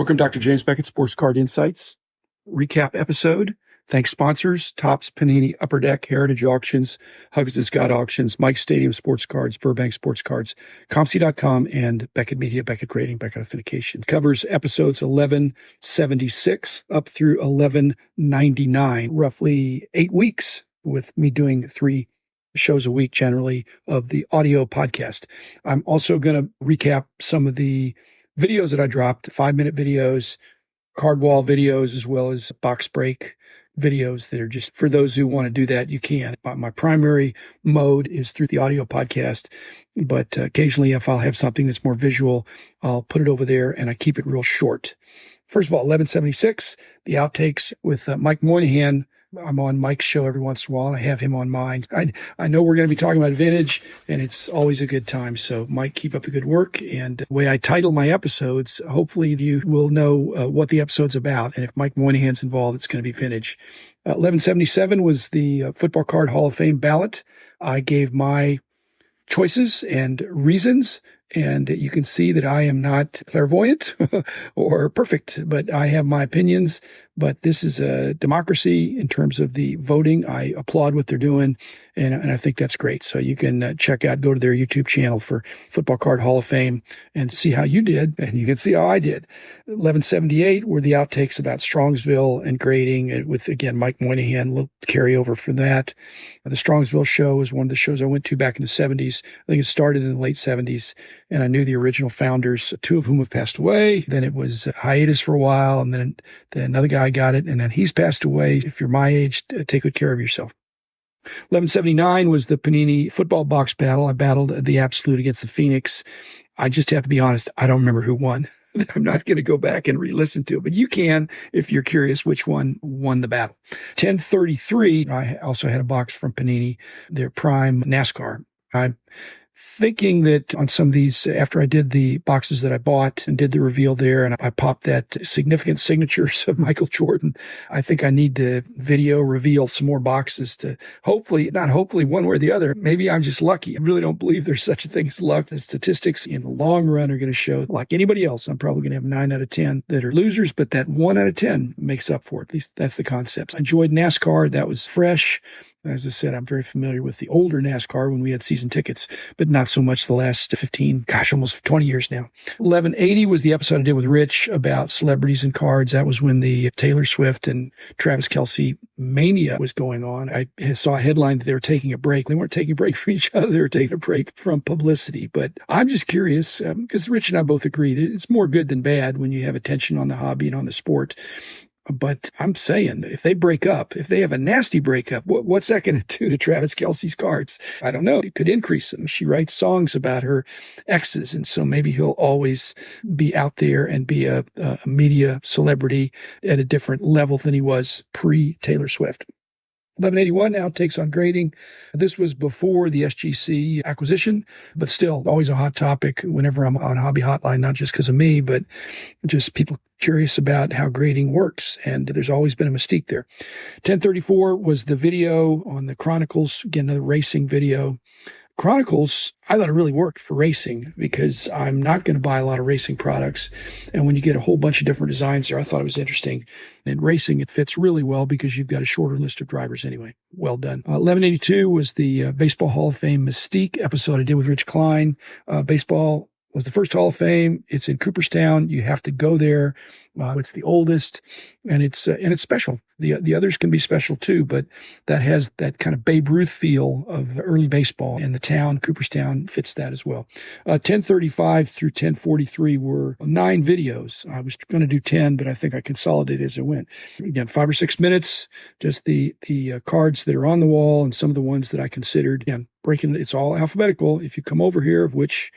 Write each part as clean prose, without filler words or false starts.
Welcome, Dr. James Beckett, Sports Card Insights. Recap episode. Thanks sponsors, Topps, Panini, Upper Deck, Heritage Auctions, Hugs to Scott Auctions, Mike Stadium Sports Cards, Burbank Sports Cards, ComC.com, and Beckett Media, Beckett Grading, Beckett Authentication. Covers episodes 1176 up through 1199, roughly 8 weeks, with me doing 3 shows a week generally of the audio podcast. I'm also going to recap some of the videos that I dropped, 5-minute videos, card wall videos, as well as box break videos that are just for those who want to do that. You can. My primary mode is through the audio podcast, but occasionally if I'll have something that's more visual, I'll put it over there and I keep it real short. First of all, 1176, the outtakes with Mike Moynihan. I'm on Mike's show every once in a while, and I have him on mine. I know we're going to be talking about vintage, and it's always a good time. So, Mike, keep up the good work. And the way I title my episodes, hopefully you will know what the episode's about. And if Mike Moynihan's involved, it's going to be vintage. 1177 was the Football Card Hall of Fame ballot. I gave my choices and reasons, and you can see that I am not clairvoyant or perfect, but I have my opinions. But this is a democracy in terms of the voting. I applaud what they're doing, and I think that's great. So you can go to their YouTube channel for Football Card Hall of Fame and see how you did, and you can see how I did. 1178 were the outtakes about Strongsville and grading with, again, Mike Moynihan, a little carryover from that. The Strongsville show is one of the shows I went to back in the 70s. I think it started in the late 70s, and I knew the original founders, 2 of whom have passed away. Then it was hiatus for a while, and then another guy got it, and then he's passed away. If you're my age, take good care of yourself. 1179 was the Panini football box battle. I battled the Absolute against the Phoenix. I just have to be honest, I don't remember who won. I'm not going to go back and re-listen to it, but you can if you're curious which one won the battle. 1033, I also had a box from Panini, their prime NASCAR. I'm thinking that on some of these, after I did the boxes that I bought and did the reveal there, and I popped that significant signatures of Michael Jordan, I think I need to video reveal some more boxes to not hopefully one way or the other. Maybe I'm just lucky. I really don't believe there's such a thing as luck. The statistics in the long run are going to show, like anybody else, I'm probably going to have 9 out of 10 that are losers, but that 1 out of 10 makes up for it. At least that's the concept. I enjoyed NASCAR. That was fresh. As I said, I'm very familiar with the older NASCAR when we had season tickets, but not so much the last almost 20 years now. 1180 was the episode I did with Rich about celebrities and cards. That was when the Taylor Swift and Travis Kelce mania was going on. I saw a headline that they were taking a break. They weren't taking a break from each other. They were taking a break from publicity. But I'm just curious, because Rich and I both agree that it's more good than bad when you have attention on the hobby and on the sport. But I'm saying, if they break up, if they have a nasty breakup, what's that going to do to Travis Kelce's cards? I don't know. It could increase them. She writes songs about her exes, and so maybe he'll always be out there and be a media celebrity at a different level than he was pre-Taylor Swift. 1181 outtakes on grading. This was before the SGC acquisition, but still always a hot topic whenever I'm on Hobby Hotline, not just because of me, but just people curious about how grading works. And there's always been a mystique there. 1034 was the video on the Chronicles, again, another racing video. Chronicles, I thought it really worked for racing because I'm not going to buy a lot of racing products. And when you get a whole bunch of different designs there, I thought it was interesting. In racing, it fits really well because you've got a shorter list of drivers anyway. Well done. 1182 was the Baseball Hall of Fame Mystique episode I did with Rich Klein. Baseball was the first Hall of Fame. It's in Cooperstown. You have to go there. It's the oldest, and it's special. The others can be special too, but that has that kind of Babe Ruth feel of early baseball, and the town, Cooperstown, fits that as well. 1035 through 1043 were 9 videos. I was going to do 10, but I think I consolidated as I went. Again, 5 or 6 minutes, just the cards that are on the wall and some of the ones that I considered. Again, it's all alphabetical. If you come over here, of which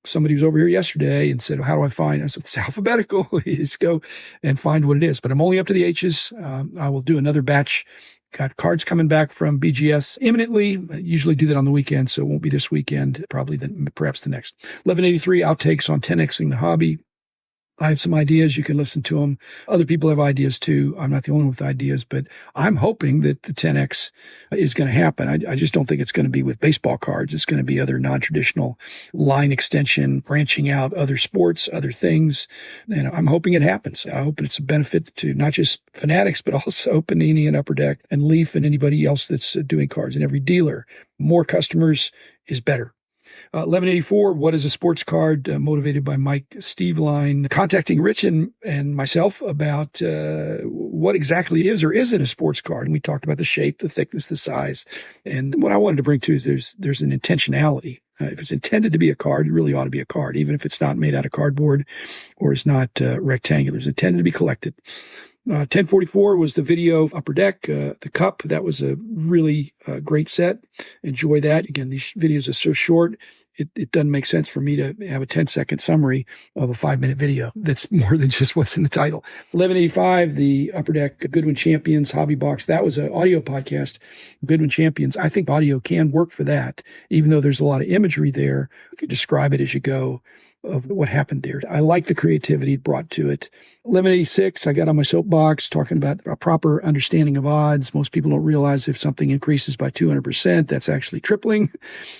somebody was over here yesterday and said, how do I find? I said, it's alphabetical. You just go and find what it is. But I'm only up to the H's. I will do another batch. Got cards coming back from BGS imminently. I usually do that on the weekend, so it won't be this weekend. Perhaps the next. 1183 outtakes on 10xing the hobby. I have some ideas. You can listen to them. Other people have ideas too. I'm not the only one with ideas, but I'm hoping that the 10X is going to happen. I just don't think it's going to be with baseball cards. It's going to be other non-traditional line extension, branching out other sports, other things. And I'm hoping it happens. I hope it's a benefit to not just Fanatics, but also Panini and Upper Deck and Leaf and anybody else that's doing cards, and every dealer. More customers is better. 1184, what is a sports card? Motivated by Mike Steveline, contacting Rich and myself about what exactly is or isn't a sports card. And we talked about the shape, the thickness, the size. And what I wanted to bring to is there's an intentionality. If it's intended to be a card, it really ought to be a card, even if it's not made out of cardboard or is not rectangular. It's intended to be collected. 1044 was the video of Upper Deck, the cup. That was a really great set. Enjoy that. Again, these videos are so short. It doesn't make sense for me to have a 10-second summary of a 5-minute video that's more than just what's in the title. 1185, the Upper Deck Goodwin Champions Hobby Box. That was an audio podcast, Goodwin Champions. I think audio can work for that, even though there's a lot of imagery there. You can describe it as you go of what happened there. I like the creativity brought to it. 1186, I got on my soapbox talking about a proper understanding of odds. Most people don't realize if something increases by 200%, that's actually tripling.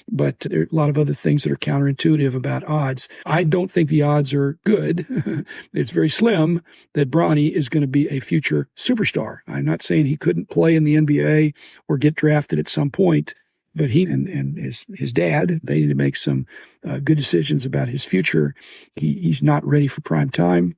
But there are a lot of other things that are counterintuitive about odds. I don't think the odds are good. It's very slim that Bronny is going to be a future superstar. I'm not saying he couldn't play in the NBA or get drafted at some point. But he and his dad, they need to make some good decisions about his future. He's not ready for prime time.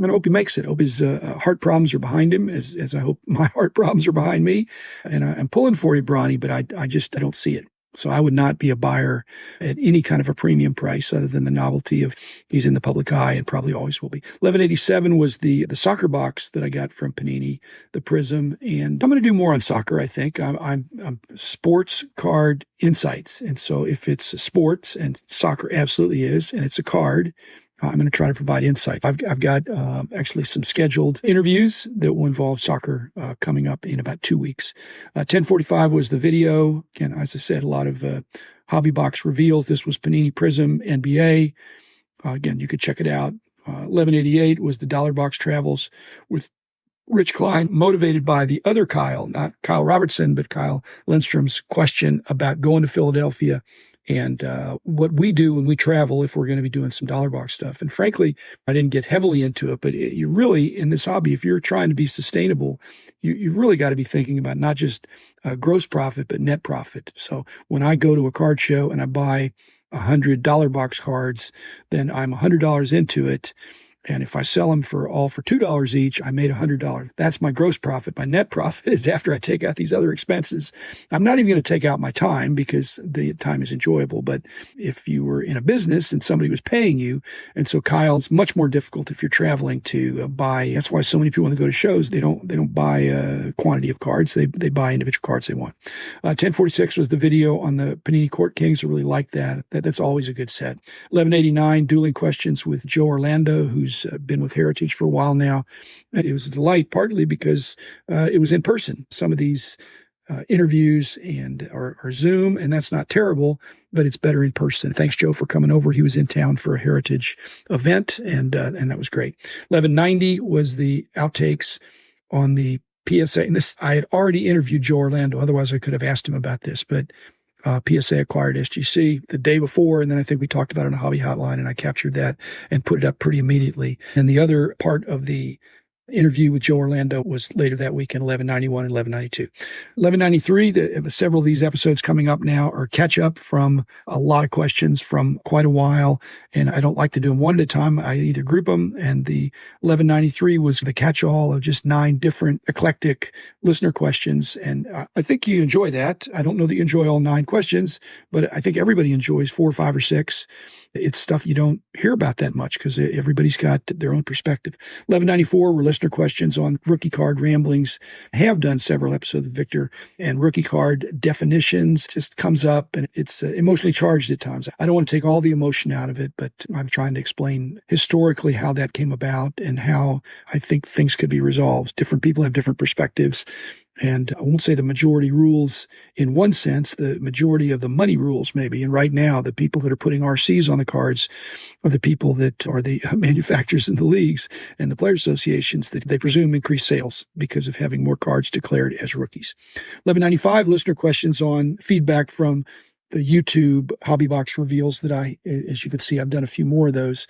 I hope he makes it. I hope his heart problems are behind him, as I hope my heart problems are behind me. And I'm pulling for you, Bronny, but I don't see it. So I would not be a buyer at any kind of a premium price other than the novelty of he's in the public eye and probably always will be. 1187 was the soccer box that I got from Panini, the Prism. And I'm going to do more on soccer, I think. I'm sports card insights. And so if it's sports, and soccer absolutely is, and it's a card, I'm going to try to provide insights. I've got actually some scheduled interviews that will involve soccer coming up in about 2 weeks. 1045 was the video. Again, as I said, a lot of hobby box reveals. This was Panini Prism NBA. Again, you could check it out. 1188 was the dollar box travels with Rich Klein, motivated by the other Kyle, not Kyle Robertson, but Kyle Lindstrom's question about going to Philadelphia and what we do when we travel if we're going to be doing some dollar box stuff. And frankly, I didn't get heavily into it, but you really, in this hobby, if you're trying to be sustainable, you've really got to be thinking about not just gross profit, but net profit. So when I go to a card show and I buy 100 dollar box cards, then I'm $100 into it. And if I sell them for $2 each, I made $100. That's my gross profit. My net profit is after I take out these other expenses. I'm not even going to take out my time because the time is enjoyable. But if you were in a business and somebody was paying you, and so Kyle, it's much more difficult if you're traveling to buy. That's why so many people when they go to shows, they don't buy a quantity of cards. They buy individual cards they want. 1046 was the video on the Panini Court Kings. I really like that. That's always a good set. 1189, dueling questions with Joe Orlando, who's been with Heritage for a while now. It was a delight, partly because it was in person. Some of these interviews are Zoom, and that's not terrible, but it's better in person. Thanks, Joe, for coming over. He was in town for a Heritage event, and that was great. 1190 was the outtakes on the PSA. And this, I had already interviewed Joe Orlando. Otherwise, I could have asked him about this, but PSA acquired SGC the day before, and then I think we talked about it on a hobby hotline, and I captured that and put it up pretty immediately. And the other part of the interview with Joe Orlando was later that week in 1191 and 1192. 1193, several of these episodes coming up now are catch up from a lot of questions from quite a while, and I don't like to do them one at a time. I either group them, and the 1193 was the catch-all of just 9 different eclectic listener questions, and I think you enjoy that. I don't know that you enjoy all 9 questions, but I think everybody enjoys 4, 5, or 6. It's stuff you don't hear about that much because everybody's got their own perspective. 1194 were listener questions on rookie card ramblings. I have done several episodes of Victor, and rookie card definitions just comes up, and it's emotionally charged at times. I don't want to take all the emotion out of it, but I'm trying to explain historically how that came about and how I think things could be resolved. Different people have different perspectives. And I won't say the majority rules in one sense, the majority of the money rules maybe. And right now, the people that are putting RCs on the cards are the people that are the manufacturers in the leagues and the player associations that they presume increase sales because of having more cards declared as rookies. 1195, listener questions on feedback from the YouTube Hobby Box reveals that as you can see, I've done a few more of those.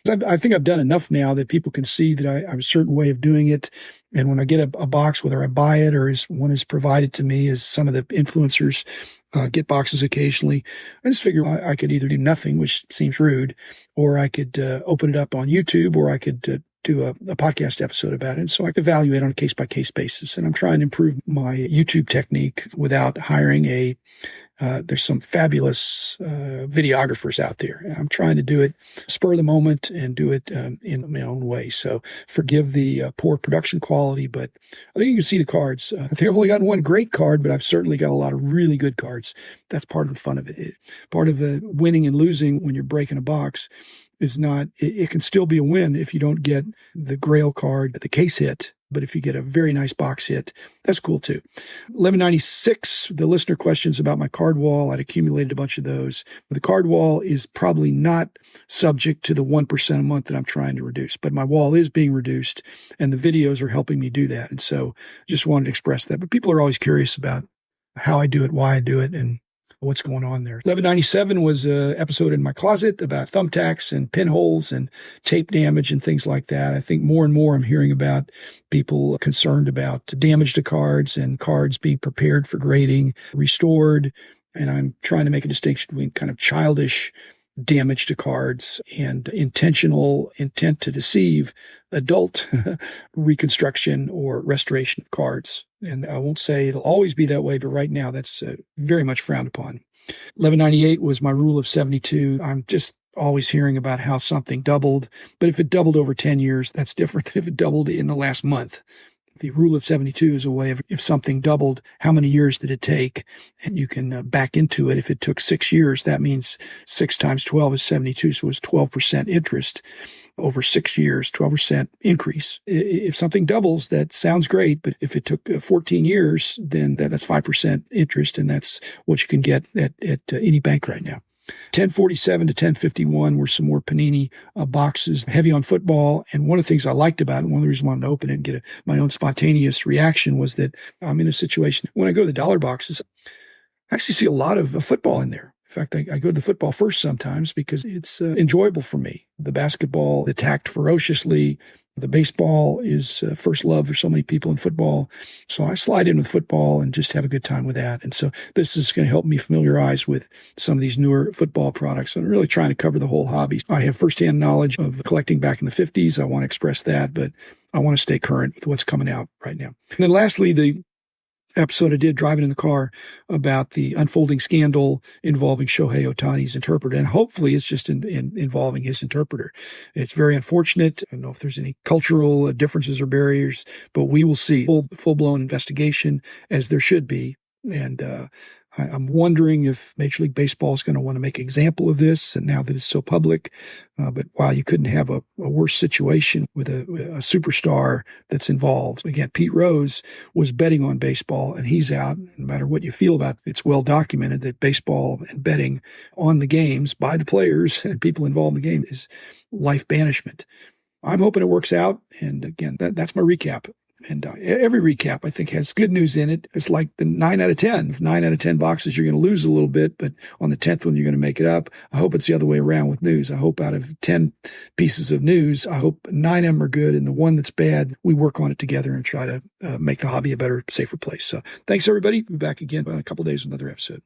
I think I've done enough now that people can see that I have a certain way of doing it. And when I get a box, whether I buy it or one is provided to me, as some of the influencers get boxes occasionally, I just figure I could either do nothing, which seems rude, or I could open it up on YouTube, or I could do a podcast episode about it. So I could evaluate on a case-by-case basis. And I'm trying to improve my YouTube technique without hiring there's some fabulous videographers out there. I'm trying to do it spur of the moment and do it in my own way. So forgive the poor production quality, but I think you can see the cards. I think I've only gotten one great card, but I've certainly got a lot of really good cards. That's part of the fun of it. Part of winning and losing when you're breaking a box is not, it can still be a win if you don't get the grail card, the case hit. But if you get a very nice box hit, that's cool too. 1196, the listener questions about my card wall. I'd accumulated a bunch of those. The card wall is probably not subject to the 1% a month that I'm trying to reduce, but my wall is being reduced and the videos are helping me do that. And so just wanted to express that. But people are always curious about how I do it, why I do it, and what's going on there. 1197 was an episode in my closet about thumbtacks and pinholes and tape damage and things like that. I think more and more I'm hearing about people concerned about damage to cards and cards being prepared for grading, restored. And I'm trying to make a distinction between kind of childish damage to cards and intentional intent to deceive adult reconstruction or restoration of cards. And I won't say it'll always be that way, but right now that's very much frowned upon. 1198 was my rule of 72. I'm just always hearing about how something doubled, but if it doubled over 10 years, that's different than if it doubled in the last month. The rule of 72 is a way of, if something doubled, how many years did it take? And you can back into it. If it took 6 years, that means 6 times 12 is 72. So it's 12% interest over 6 years, 12% increase. If something doubles, that sounds great. But if it took 14 years, then that's 5% interest. And that's what you can get at any bank right now. 1047 to 1051 were some more Panini boxes, heavy on football. And one of the things I liked about it, one of the reasons I wanted to open it and get my own spontaneous reaction, was that I'm in a situation, when I go to the dollar boxes, I actually see a lot of football in there. In fact, I go to the football first sometimes because it's enjoyable for me. The basketball attacked ferociously. The baseball is first love for so many people in football. So I slide in with football and just have a good time with that. And so this is going to help me familiarize with some of these newer football products. I'm really trying to cover the whole hobby. I have firsthand knowledge of collecting back in the 50s. I want to express that, but I want to stay current with what's coming out right now. And then lastly, the episode I did driving in the car about the unfolding scandal involving Shohei Otani's interpreter. And hopefully it's just involving his interpreter. It's very unfortunate. I don't know if there's any cultural differences or barriers, but we will see full-blown investigation, as there should be. And I'm wondering if Major League Baseball is going to want to make an example of this, and now that it's so public. But while you couldn't have a worse situation with a superstar that's involved. Again, Pete Rose was betting on baseball, and he's out. No matter what you feel about it, it's well documented that baseball and betting on the games by the players and people involved in the game is life banishment. I'm hoping it works out. And again, that's my recap. And every recap, I think, has good news in it. It's like the 9 out of 10. If 9 out of 10 boxes, you're going to lose a little bit, but on the 10th one, you're going to make it up. I hope it's the other way around with news. I hope out of 10 pieces of news, I hope 9 of them are good, and the one that's bad, we work on it together and try to make the hobby a better, safer place. So thanks, everybody. We'll be back again in a couple of days with another episode.